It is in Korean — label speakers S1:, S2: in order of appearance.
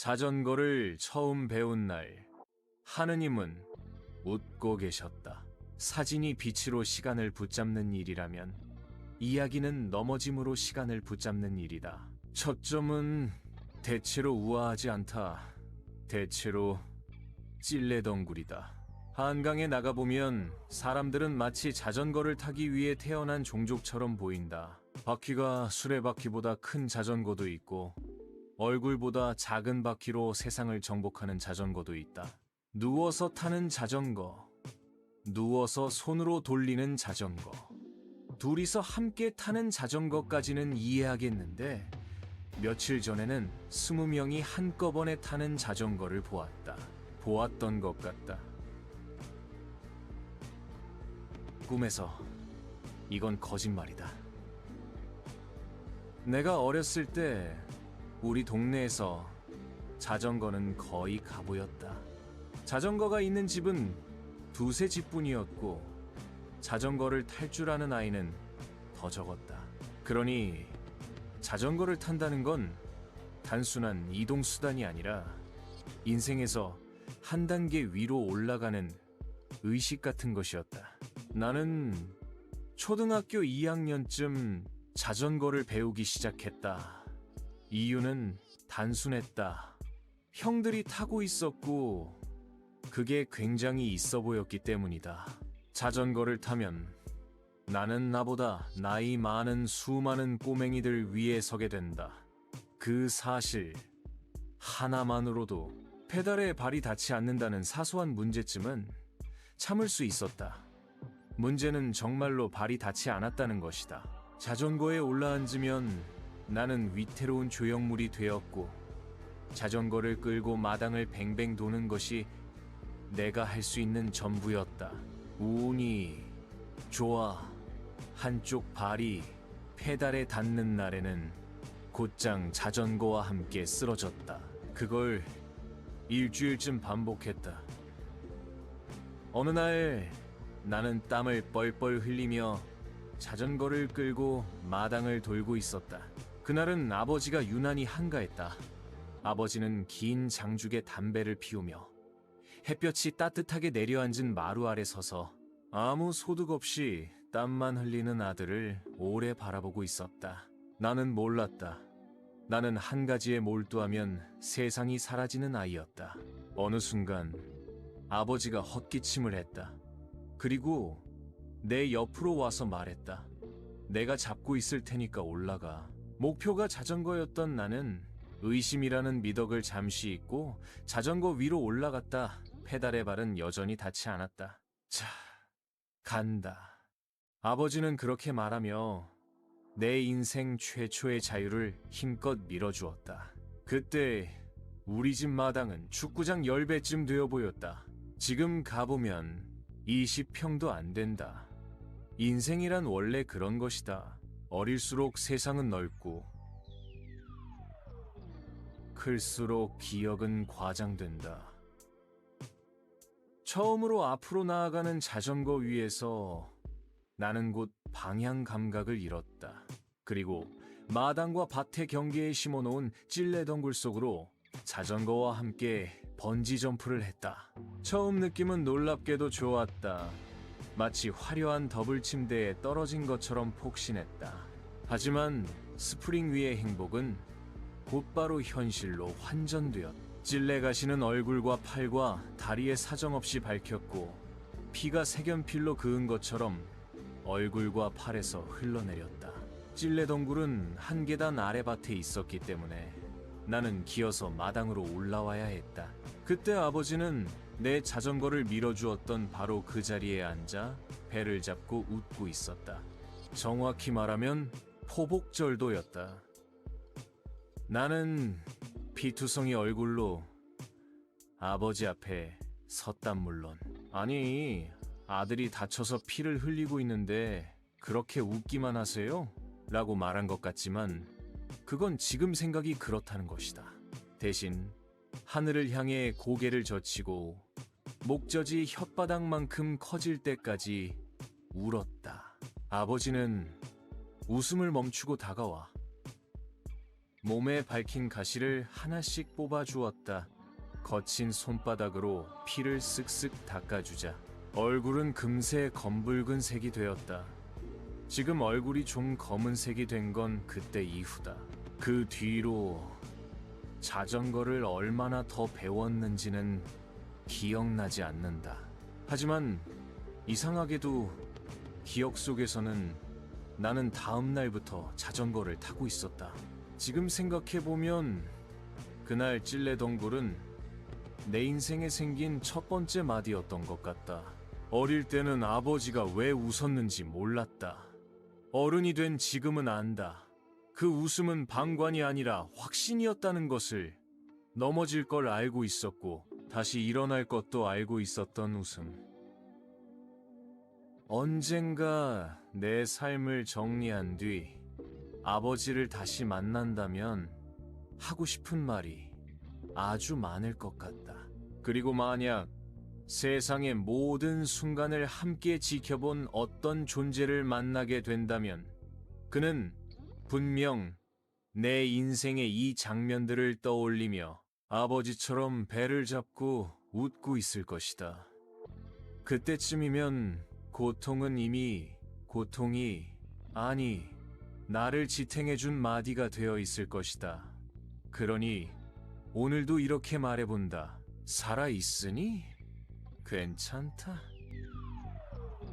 S1: 자전거를 처음 배운 날, 하느님은 웃고 계셨다. 사진이 빛으로 시간을 붙잡는 일이라면 이야기는 넘어짐으로 시간을 붙잡는 일이다. 초점은 대체로 우아하지 않다. 대체로 찔레덩굴이다. 한강에 나가보면 사람들은 마치 자전거를 타기 위해 태어난 종족처럼 보인다. 바퀴가 수레바퀴보다 큰 자전거도 있고 얼굴보다 작은 바퀴로 세상을 정복하는 자전거도 있다. 누워서 타는 자전거, 누워서 손으로 돌리는 자전거, 둘이서 함께 타는 자전거까지는 이해하겠는데 며칠 전에는 20명이 한꺼번에 타는 자전거를 보았다. 보았던 것 같다. 꿈에서. 이건 거짓말이다. 내가 어렸을 때 우리 동네에서 자전거는 거의 가보였다. 자전거가 있는 집은 두세 집뿐이었고 자전거를 탈 줄 아는 아이는 더 적었다. 그러니 자전거를 탄다는 건 단순한 이동수단이 아니라 인생에서 한 단계 위로 올라가는 의식 같은 것이었다. 나는 초등학교 2학년쯤 자전거를 배우기 시작했다. 이유는 단순했다. 형들이 타고 있었고 그게 굉장히 있어 보였기 때문이다. 자전거를 타면 나는 나보다 나이 많은 수많은 꼬맹이들 위에 서게 된다. 그 사실 하나만으로도 페달에 발이 닿지 않는다는 사소한 문제점은 참을 수 있었다. 문제는 정말로 발이 닿지 않았다는 것이다. 자전거에 올라앉으면 나는 위태로운 조형물이 되었고 자전거를 끌고 마당을 뱅뱅 도는 것이 내가 할 수 있는 전부였다. 운이 좋아 한쪽 발이 페달에 닿는 날에는 곧장 자전거와 함께 쓰러졌다. 그걸 일주일쯤 반복했다. 어느 날 나는 땀을 뻘뻘 흘리며 자전거를 끌고 마당을 돌고 있었다. 그날은 아버지가 유난히 한가했다. 아버지는 긴 장죽에 담배를 피우며 햇볕이 따뜻하게 내려앉은 마루 아래 서서 아무 소득 없이 땀만 흘리는 아들을 오래 바라보고 있었다. 나는 몰랐다. 나는 한 가지에 몰두하면 세상이 사라지는 아이였다. 어느 순간 아버지가 헛기침을 했다. 그리고 내 옆으로 와서 말했다. 내가 잡고 있을 테니까 올라가. 목표가 자전거였던 나는 의심이라는 미덕을 잠시 잊고 자전거 위로 올라갔다. 페달의 발은 여전히 닿지 않았다. 자, 간다. 아버지는 그렇게 말하며 내 인생 최초의 자유를 힘껏 밀어주었다. 그때 우리 집 마당은 축구장 10배쯤 되어 보였다. 지금 가보면 20평도 안 된다. 인생이란 원래 그런 것이다. 어릴수록 세상은 넓고 클수록 기억은 과장된다. 처음으로 앞으로 나아가는 자전거 위에서 나는 곧 방향 감각을 잃었다. 그리고 마당과 밭의 경계에 심어놓은 찔레덩굴 속으로 자전거와 함께 번지 점프를 했다. 처음 느낌은 놀랍게도 좋았다. 마치 화려한 더블 침대에 떨어진 것처럼 폭신했다. 하지만 스프링 위의 행복은 곧바로 현실로 환전되었다. 찔레 가시는 얼굴과 팔과 다리에 사정없이 밝혔고 피가 색연필로 그은 것처럼 얼굴과 팔에서 흘러내렸다. 찔레덩굴은 한 계단 아래 밭에 있었기 때문에 나는 기어서 마당으로 올라와야 했다. 그때 아버지는 내 자전거를 밀어주었던 바로 그 자리에 앉아 배를 잡고 웃고 있었다. 정확히 말하면 포복절도였다. 나는 피투성이 얼굴로 아버지 앞에 섰단 물론. 아니, 아들이 다쳐서 피를 흘리고 있는데 그렇게 웃기만 하세요? 라고 말한 것 같지만 그건 지금 생각이 그렇다는 것이다. 대신 하늘을 향해 고개를 젖히고 목젖이 혓바닥만큼 커질 때까지 울었다. 아버지는 웃음을 멈추고 다가와 몸에 밝힌 가시를 하나씩 뽑아주었다. 거친 손바닥으로 피를 쓱쓱 닦아주자 얼굴은 금세 검붉은 색이 되었다. 지금 얼굴이 좀 검은색이 된 건 그때 이후다. 그 뒤로 자전거를 얼마나 더 배웠는지는 기억나지 않는다. 하지만 이상하게도 기억 속에서는 나는 다음 날부터 자전거를 타고 있었다. 지금 생각해보면 그날 찔레덩굴은 내 인생에 생긴 첫 번째 마디였던 것 같다. 어릴 때는 아버지가 왜 웃었는지 몰랐다. 어른이 된 지금은 안다. 그 웃음은 방관이 아니라 확신이었다는 것을. 넘어질 걸 알고 있었고 다시 일어날 것도 알고 있었던 웃음. 언젠가 내 삶을 정리한 뒤 아버지를 다시 만난다면 하고 싶은 말이 아주 많을 것 같다. 그리고 만약 세상의 모든 순간을 함께 지켜본 어떤 존재를 만나게 된다면 그는 분명 내 인생의 이 장면들을 떠올리며 아버지처럼 배를 잡고 웃고 있을 것이다. 그때쯤이면 고통이 아니 나를 지탱해준 마디가 되어 있을 것이다. 그러니 오늘도 이렇게 말해본다. 살아있으니 괜찮다.